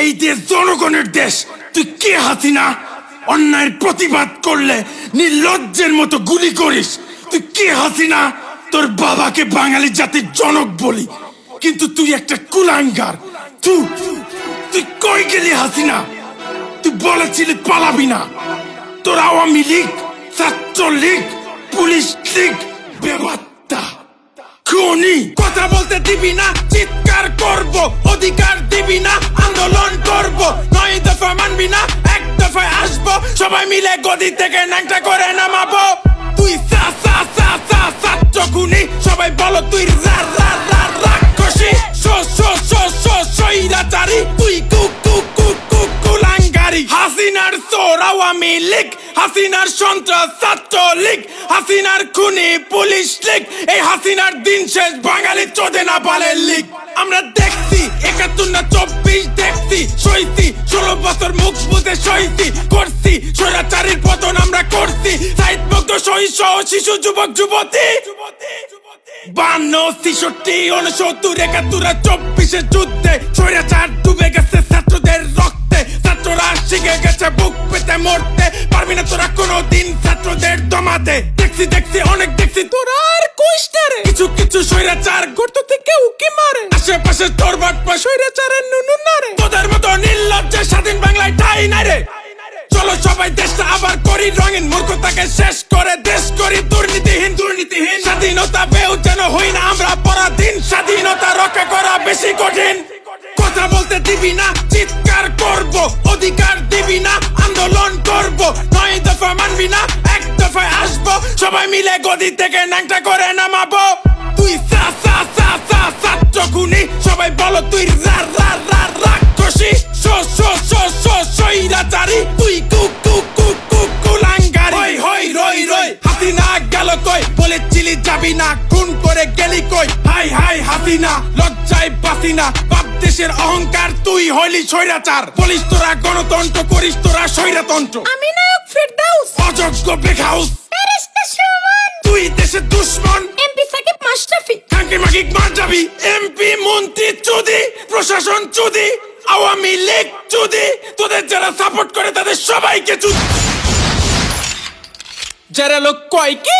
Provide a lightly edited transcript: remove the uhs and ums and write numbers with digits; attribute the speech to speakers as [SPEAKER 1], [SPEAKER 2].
[SPEAKER 1] এই দেশ জনগণের দেশ। তুই কে হাসিনা? অন্যায়ের প্রতিবাদ করলে নির্লজ্জের মতো গুলি করিস। তুই কে হাসিনা? তোর বাবাকে বাঙালি জাতির জনক বলি, কিন্তু তুই একটা কুলাঙ্গার। তুই কই গেলি হাসিনা? তুই বলেছিলি পালাবি না। তোর আওয়ামী লীগ, ছাত্রলীগ, পুলিশ লীগ বেবাত্তা খুনি। কথা বলতে দিবি না, চিৎকার করব। অধিকার দিবি না, আন্দোলন করব। 9 দফা মানবি না, 1 দফায় আসবো। সবাই মিলে গদি থেকে ন্যাংটা করে নামাবো। তুই ছাত্র খুনি, সবাই বলো তুই রাক্ষসী। স্বৈরাচারী, তুই কুলাঙ্গারি। হাসিনার চোর আওয়ামী লীগ, হাসিনার সন্ত্রাস ছাত্রলীগ, হাসিনার খুনি পুলিশ লীগ। এই হাসিনার দিন শেষ, বাঙালি চোদে না পালের লীগ। আমরা দেখছি 71 না 24 দেখছি, সইছি 16 বছর মুখ বুঝে সইছি। করছি স্বৈরাচারীর পতন আমরা করছি। সাইদ মুক্ত সহিষ্ণ শিশু যুবক যুবতী 52, 63, 69, 71, 24 যুদ্ধে স্বৈরাচার ডুবে গেছে ছাত্রদের রক্তে। ছাত্ররা শিখে গেছে বুক পেতে মরতে। পারবি না তোরা কোনোদিন ছাত্রদের দমাতে। দেখছি অনেক দেখছি, তোরা আর কইস না রে। কিছু স্বৈরাচার গর্ত থেকে উকি মারে। আশেপাশে তোর বাটপা স্বৈরাচারের নুনু না রে। তোদের মতো নির্লজ্জের স্বাধীন বাংলায় ঠাই নাই রে। চলো সবাই দেশটা আবার করি রঙিন, মূর্খতাকে শেষ করে দেশ করি দুর্নীতিহীন। স্বাধীনতা পেও যেন হই না আমরা পরাধীন। স্বাধীনতা রক্ষা করা বেশি কঠিন। কথা বলতে দিবি না, চিৎকার করব। অধিকার দিবি না, আন্দোলন করব। 9 দফা মানবি না, 1 দফায় আসবো। সবাই মিলে গদি থেকে ন্যাংটা করে নামাবো। তুই ছাত্র খুনি, সবাই বলো তুই রাক্ষসী। স্বৈরাচারী, তুই কুলাঙ্গারি। রই হাসিনা গেল কই? বলেছিলি যাবি না, খুন করে গেলি কই? হাই হাসিনা, লজ্জায় বাসি না। বাপ দেশের অহংকার, তুই হইলি স্বৈরাচার। বলিস তোরা গণতন্ত্র, করিস তোরা স্বৈরতন্ত্র।
[SPEAKER 2] আমি নায়ক ফেরদাউস,
[SPEAKER 1] অযোগ্য বেখাউস,
[SPEAKER 2] ফেরেশতা সুমন,
[SPEAKER 1] তুই দেশের দুশ্মন।
[SPEAKER 2] এমপি সাকিব মাশরাফি,
[SPEAKER 1] খাঙ্কি মাকিক মার যাবি। এমপি মন্ত্রী চুদি, প্রশাসন চুদি, আওয়ামী লীগ চুদি। তোদের যারা সাপোর্ট করে তাদের সবাইকে চুদি।
[SPEAKER 3] যারা লোক কয় কি